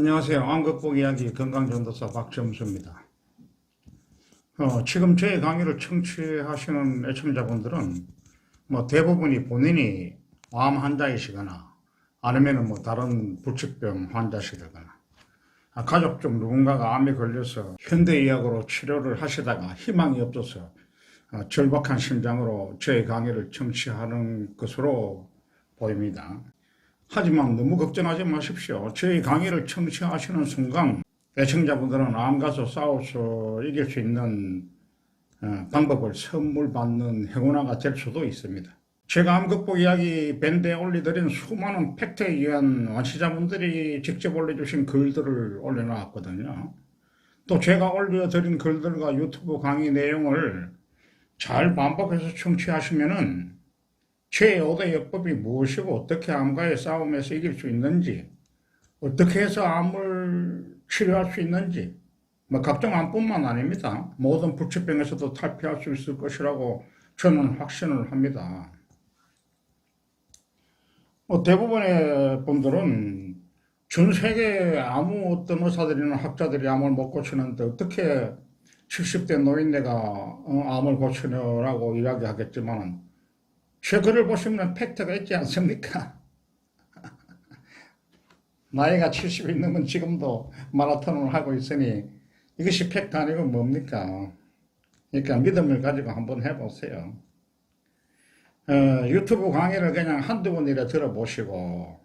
안녕하세요. 암극복 이야기 건강전도사 박점수입니다. 지금 제 강의를 청취하시는 애청자분들은 대부분이 본인이 암 환자이시거나 아니면 다른 불치병 환자시거나 가족 중 누군가가 암에 걸려서 현대의학으로 치료를 하시다가 희망이 없어서 절박한 심정으로 제 강의를 청취하는 것으로 보입니다. 하지만 너무 걱정하지 마십시오. 저희 강의를 청취하시는 순간 애청자분들은 암 가서 싸워서 이길 수 있는 방법을 선물 받는 행운아가 될 수도 있습니다. 제가 암 극복 이야기 밴드에 올려드린 수많은 팩트에 의한 원시자분들이 직접 올려주신 글들을 올려놨거든요. 또 제가 올려드린 글들과 유튜브 강의 내용을 잘 반복해서 청취하시면은 제5대 요법이 무엇이고 어떻게 암과의 싸움에서 이길 수 있는지, 어떻게 해서 암을 치료할 수 있는지, 각종 암뿐만 아닙니다. 모든 불치병에서도 탈피할 수 있을 것이라고 저는 확신을 합니다. 대부분의 분들은 전 세계 아무 어떤 의사들이나 학자들이 암을 못 고치는데 어떻게 70대 노인네가 암을 고치느라고 이야기하겠지만 제 글을 보시면 팩트가 있지 않습니까? 나이가 70이 넘은 지금도 마라톤을 하고 있으니 이것이 팩트 아니고 뭡니까? 그러니까 믿음을 가지고 한번 해보세요. 유튜브 강의를 그냥 한두 번이라 들어보시고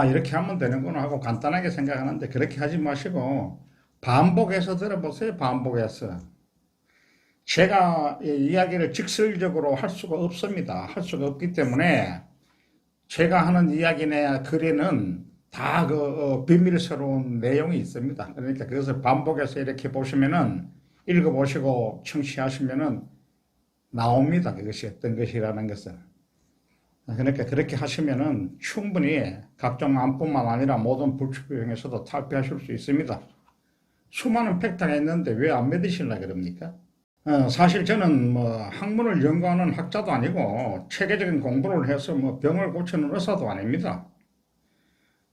이렇게 하면 되는구나 하고 간단하게 생각하는데 그렇게 하지 마시고 반복해서 들어보세요. 반복해서. 제가 이야기를 직설적으로 할 수가 없습니다. 할 수가 없기 때문에 제가 하는 이야기나 글에는 다 비밀스러운 내용이 있습니다. 그러니까 그것을 반복해서 이렇게 보시면은 읽어보시고 청취하시면은 나옵니다. 그것이 어떤 것이라는 것은. 그러니까 그렇게 하시면은 충분히 각종 암뿐만 아니라 모든 불치병에서도 탈피하실 수 있습니다. 수많은 팩트가 있는데 왜 안 믿으시려고 그럽니까? 사실 저는 학문을 연구하는 학자도 아니고 체계적인 공부를 해서 병을 고치는 의사도 아닙니다.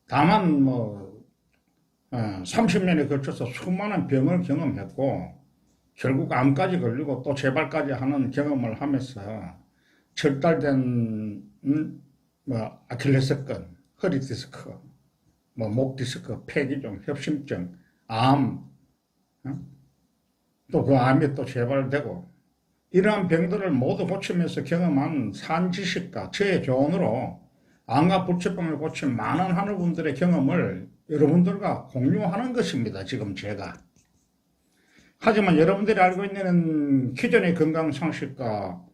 다만 30년에 걸쳐서 수많은 병을 경험했고 결국 암까지 걸리고 또 재발까지 하는 경험을 하면서 절달된 아킬레스건, 허리 디스크, 목 디스크, 폐기종, 협심증, 암, 또 그 암이 또 재발되고 이러한 병들을 모두 고치면서 경험한 산지식과 저의 조언으로 암과 불치병을 고친 많은 하늘분들의 경험을 여러분들과 공유하는 것입니다. 지금 제가. 하지만 여러분들이 알고 있는 기존의 건강상식과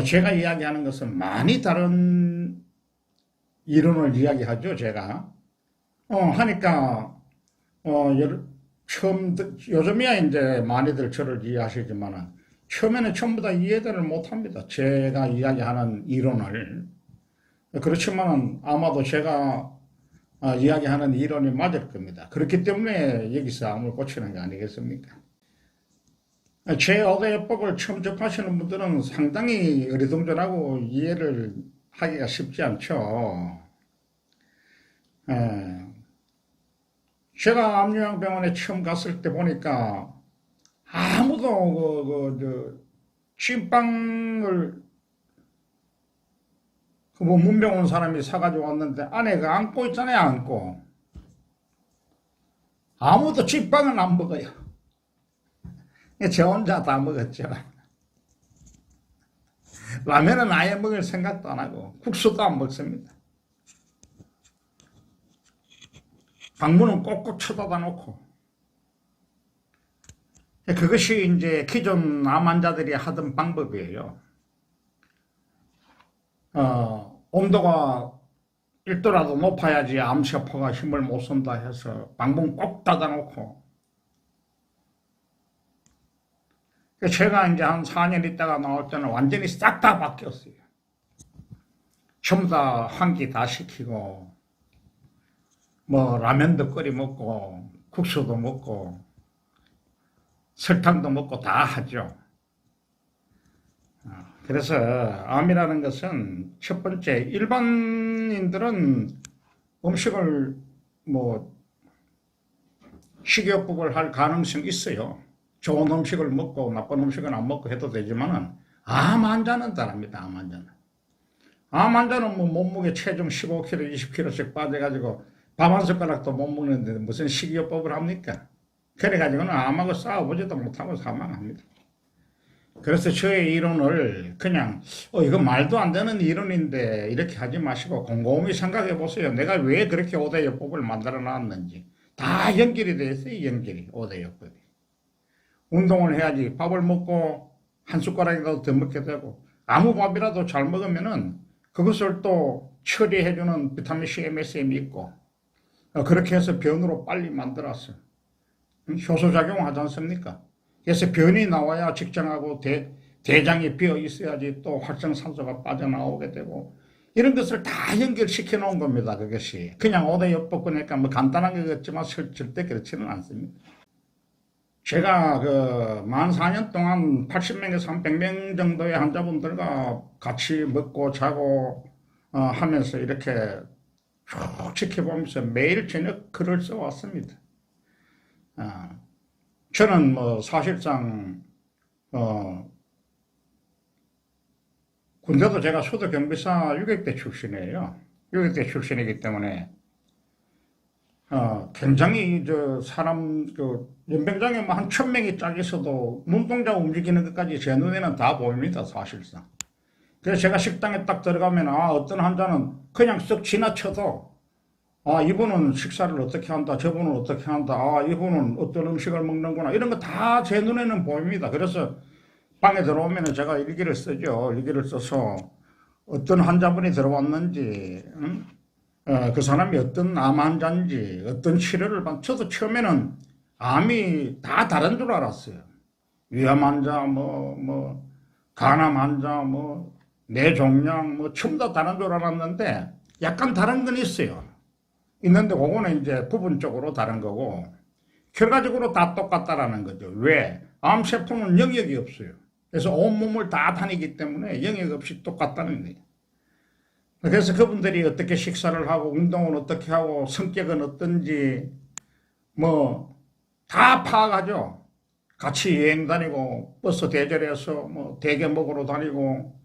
제가 이야기하는 것은 많이 다른 이론을 이야기하죠. 제가. 하니까 요즘이야 이제 많이들 저를 이해하시지만 처음에는 전부 다 이해들을 못합니다. 제가 이야기하는 이론을. 그렇지만 아마도 제가 이야기하는 이론이 맞을 겁니다. 그렇기 때문에 여기서 암을 고치는 게 아니겠습니까? 제5대요법을 처음 접하시는 분들은 상당히 어리둥절하고 이해를 하기가 쉽지 않죠. 제가 암요양병원에 처음 갔을 때 보니까 아무도 찐빵을 문병 온 사람이 사가지고 왔는데 안에 안고 있잖아요. 안고. 아무도 찐빵은 안 먹어요. 제 혼자 다 먹었죠. 라면은 아예 먹을 생각도 안 하고 국수도 안 먹습니다. 방문은 꼭꼭 쳐다봐 놓고. 그것이 이제 기존 암 환자들이 하던 방법이에요. 온도가 1도라도 높아야지 암세포가 힘을 못 쓴다 해서 방문 꼭 닫아 놓고. 제가 이제 한 4년 있다가 나올 때는 완전히 싹 다 바뀌었어요. 전부 다 환기 다 시키고, 라면도 끓여 먹고, 국수도 먹고, 설탕도 먹고 다 하죠. 그래서 암이라는 것은 첫 번째, 일반인들은 음식을 식이요법을 할 가능성이 있어요. 좋은 음식을 먹고 나쁜 음식은 안 먹고 해도 되지만은 암 환자는 다릅니다. 암 환자는. 암 환자는 뭐 몸무게 체중 15kg, 20kg씩 빠져가지고 밥 한 숟가락도 못 먹는데 무슨 식이요법을 합니까? 그래가지고는 암하고 싸워보지도 못하고 사망합니다. 그래서 저의 이론을 그냥 이거 말도 안 되는 이론인데 이렇게 하지 마시고 곰곰이 생각해 보세요. 내가 왜 그렇게 5대요법을 만들어 놨는지. 다 연결이 되어 있어요. 연결이 5대요법이. 운동을 해야지 밥을 먹고 한 숟가락이라도 더 먹게 되고 아무 밥이라도 잘 먹으면은 그것을 또 처리해주는 비타민C, MSM이 있고 그렇게 해서 변으로 빨리 만들었어요. 효소작용하지 않습니까? 그래서 변이 나와야 직장하고 대장이 비어 있어야지 또 활성산소가 빠져나오게 되고 이런 것을 다 연결시켜 놓은 겁니다. 그것이 그냥 5대요법 그러니까 뭐 간단한 것 같지만 절대 그렇지는 않습니다. 제가 만 4년 동안 80명에서 100명 정도의 환자분들과 같이 먹고 자고 하면서 이렇게 쭉 지켜보면서 매일 저녁 글을 써왔습니다. 저는 뭐 사실상 군대도 제가 수도 경비사 유격대 출신이에요. 유격대 출신이기 때문에 굉장히 사람 연병장에 뭐 한 1000명이 짝 있어도 눈동자 움직이는 것까지 제 눈에는 다 보입니다. 사실상. 그래서 제가 식당에 딱 들어가면 어떤 환자는 그냥 쓱 지나쳐도 이분은 식사를 어떻게 한다, 저분은 어떻게 한다, 이분은 어떤 음식을 먹는구나 이런 거 다 제 눈에는 보입니다. 그래서 방에 들어오면 제가 일기를 쓰죠. 일기를 써서 어떤 환자분이 들어왔는지 그 사람이 어떤 암 환자인지 어떤 치료를 받 저도 처음에는 암이 다 다른 줄 알았어요. 위암 환자 간암 환자 뇌종양 전부 다 다른 줄 알았는데 약간 다른 건 있어요. 있는데 그거는 이제 부분적으로 다른 거고 결과적으로 다 똑같다라는 거죠. 왜? 암세포는 영역이 없어요. 그래서 온몸을 다 다니기 때문에 영역 없이 똑같다는 거예요. 그래서 그분들이 어떻게 식사를 하고 운동은 어떻게 하고 성격은 어떤지 다 파악하죠. 같이 여행 다니고 버스 대절해서 대게 먹으러 다니고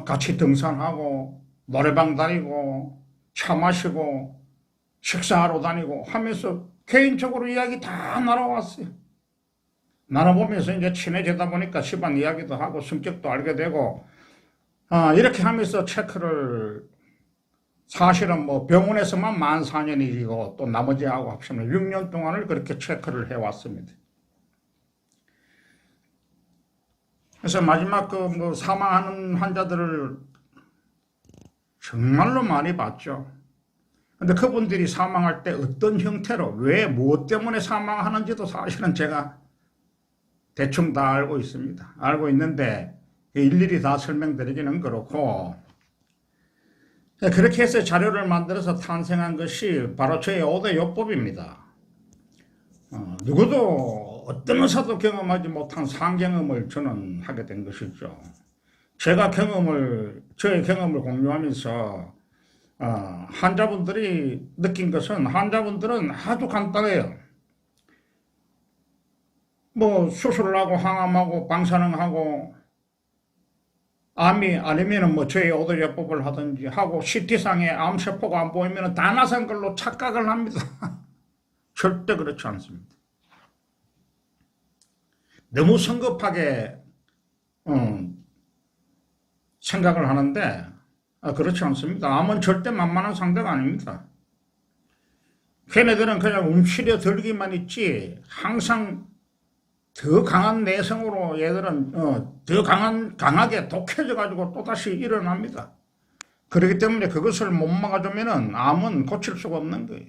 같이 등산하고 노래방 다니고 차 마시고 식사하러 다니고 하면서 개인적으로 이야기 다 나눠왔어요. 나눠보면서 이제 친해지다 보니까 집안 이야기도 하고 성격도 알게 되고 이렇게 하면서 체크를 사실은 병원에서만 만 4년이고 또 나머지하고 합치면 6년 동안을 그렇게 체크를 해왔습니다. 그래서 마지막 사망하는 환자들을 정말로 많이 봤죠. 근데 그분들이 사망할 때 어떤 형태로 왜 무엇 때문에 사망하는지도 사실은 제가 대충 다 알고 있습니다. 알고 있는데 일일이 다 설명드리기는 그렇고 그렇게 해서 자료를 만들어서 탄생한 것이 바로 저의 5대요법입니다. 누구도 어떤 의사도 경험하지 못한 상경험을 저는 하게 된 것이죠. 저의 경험을 공유하면서 환자분들이 느낀 것은 환자분들은 아주 간단해요. 수술을 하고 항암하고 방사능하고 암이 아니면은 저희 5대요법을 하든지 하고 CT상에 암세포가 안 보이면은 다 나선 걸로 착각을 합니다. 절대 그렇지 않습니다. 너무 성급하게 생각을 하는데 그렇지 않습니다. 암은 절대 만만한 상대가 아닙니다. 걔네들은 그냥 움츠려 들기만 있지 항상 더 강한 내성으로 얘들은 더 강하게 독해져 가지고 또다시 일어납니다. 그렇기 때문에 그것을 못 막아주면은 암은 고칠 수가 없는 거예요.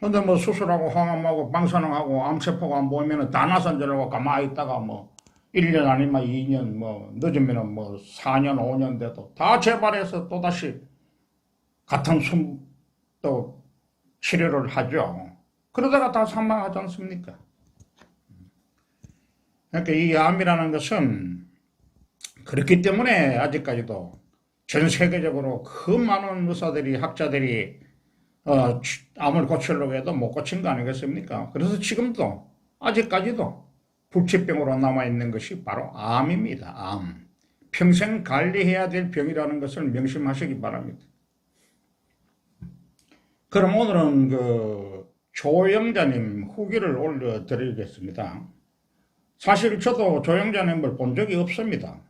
근데 수술하고 항암하고 방사능하고 암세포가 안 보이면은 다 나선 줄 알고 가만히 있다가 1년 아니면 2년 늦으면은 4년 5년 돼도 다 재발해서 또다시 같은 또 치료를 하죠. 그러다가 다 사망하지 않습니까? 그러니까 이 암이라는 것은 그렇기 때문에 아직까지도 전 세계적으로 그 많은 의사들이 학자들이 암을 고치려고 해도 못 고친 거 아니겠습니까? 그래서 지금도 아직까지도 불치병으로 남아있는 것이 바로 암입니다. 암. 평생 관리해야 될 병이라는 것을 명심하시기 바랍니다. 그럼 오늘은 그 조영자님 후기를 올려드리겠습니다. 사실 저도 조영자님을 본 적이 없습니다.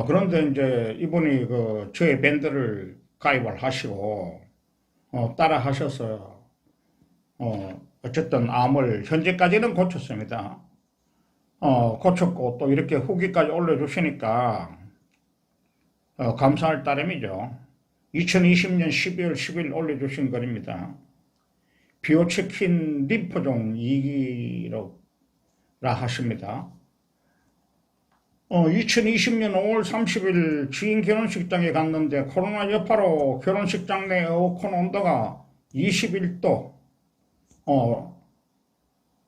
그런데 이제 이분이 그 저의 밴드를 가입을 하시고 따라 하셔서 어쨌든 암을 현재까지는 고쳤습니다. 고쳤고 또 이렇게 후기까지 올려주시니까 감사할 따름이죠. 2020년 12월 10일 올려주신 글입니다. 비오치킨 림프종 2기라 하십니다. 2020년 5월 30일 지인 결혼식장에 갔는데 코로나 여파로 결혼식장 내 에어컨 온도가 21도,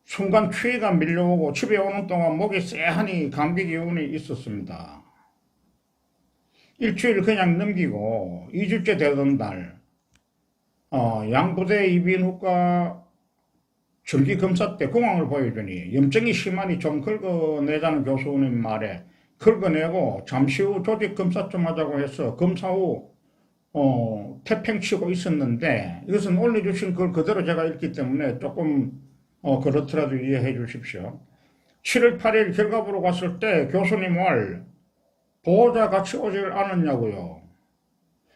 순간 추위가 밀려오고 집에 오는 동안 목이 쎄하니 감기 기운이 있었습니다. 일주일 그냥 넘기고 2주째 되던 날 양부대 이비인후과 정기검사 때 공황을 보여주니 염증이 심하니 좀 긁어내자는 교수님 말에 긁어내고 잠시 후 조직검사 좀 하자고 해서 검사 후 태평치고 있었는데 이것은 올려주신 글 그대로 제가 읽기 때문에 조금 그렇더라도 이해해 주십시오. 7월 8일 결과 보러 갔을 때 교수님 말 보호자 같이 오질 않았냐고요.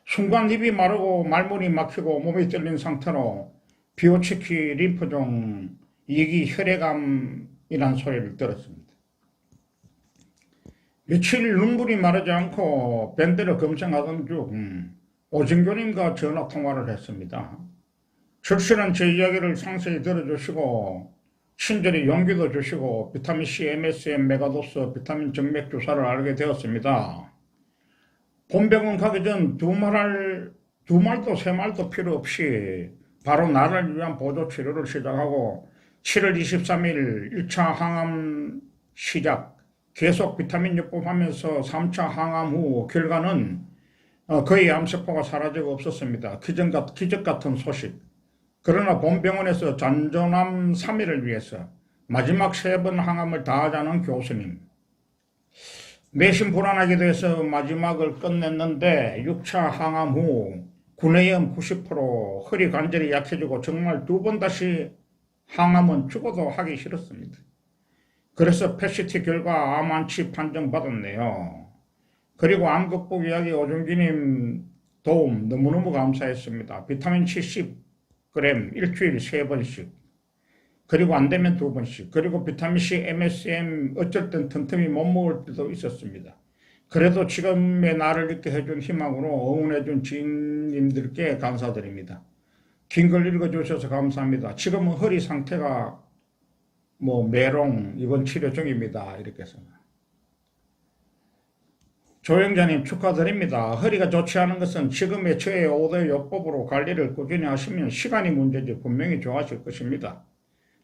순간 입이 마르고 말문이 막히고 몸이 떨린 상태로 비오치키 림프종 2기 혈액암이란 소리를 들었습니다. 며칠 눈물이 마르지 않고 밴드를 검색하던 중 오진교님과 전화 통화를 했습니다. 절실한 제 이야기를 상세히 들어주시고 친절히 용기도 주시고 비타민C, MSM, 메가도스, 비타민 정맥 주사를 알게 되었습니다. 본병원 가기 전 두 말도 세 말도 필요 없이 바로 나를 위한 보조 치료를 시작하고 7월 23일 1차 항암 시작, 계속 비타민 요법하면서 3차 항암 후 결과는 거의 암세포가 사라지고 없었습니다. 기적 같은 소식. 그러나 본병원에서 잔존암 3일을 위해서 마지막 3번 항암을 다 하자는 교수님. 내심 불안하기도 해서 마지막을 끝냈는데 6차 항암 후 구내염 90%, 허리 관절이 약해지고 정말 2번 다시 항암은 죽어도 하기 싫었습니다. 그래서 PET 결과 암 완치 판정 받았네요. 그리고 암 극복 이야기 오준기님 도움 너무너무 감사했습니다. 비타민 C 10g 일주일 3번씩, 그리고 안되면 2번씩, 그리고 비타민C, MSM 어쩔 땐 틈틈이 못 먹을 때도 있었습니다. 그래도 지금의 나를 있게 해준 희망으로 응원해준 지인님들께 감사드립니다. 긴 글 읽어주셔서 감사합니다. 지금은 허리 상태가 메롱 입원 치료 중입니다. 이렇게 해서. 조영자님 축하드립니다. 허리가 좋지 않은 것은 지금의 저의 5대 요법으로 관리를 꾸준히 하시면 시간이 문제지 분명히 좋아질 것입니다.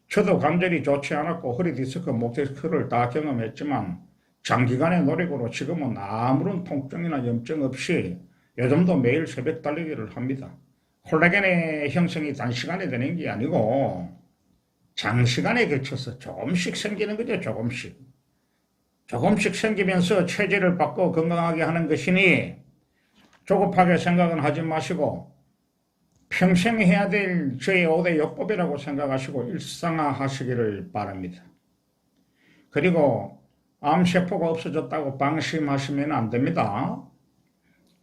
저도 관절이 좋지 않았고 허리 디스크, 목 디스크를 다 경험했지만 장기간의 노력으로 지금은 아무런 통증이나 염증 없이 요즘도 매일 새벽 달리기를 합니다. 콜라겐의 형성이 단시간에 되는 게 아니고 장시간에 걸쳐서 조금씩 생기는 거죠. 조금씩 생기면서 체질을 바꿔 건강하게 하는 것이니 조급하게 생각은 하지 마시고 평생 해야 될 저의 5대 요법이라고 생각하시고 일상화하시기를 바랍니다. 그리고 암세포가 없어졌다고 방심하시면 안 됩니다.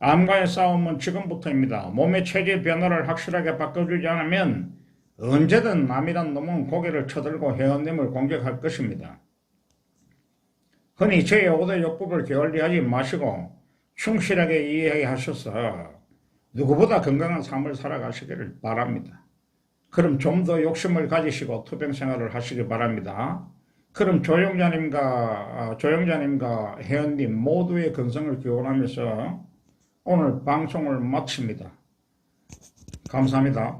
암과의 싸움은 지금부터입니다. 몸의 체질 변화를 확실하게 바꿔주지 않으면 언제든 암이란 놈은 고개를 쳐들고 회원님을 공격할 것입니다. 흔히 저의 5대 요법을 게을리하지 마시고 충실하게 이해하셔서 누구보다 건강한 삶을 살아가시기를 바랍니다. 그럼 좀 더 욕심을 가지시고 투병 생활을 하시기 바랍니다. 그럼 조영자님과 회원님 모두의 건강을 기원하면서 오늘 방송을 마칩니다. 감사합니다.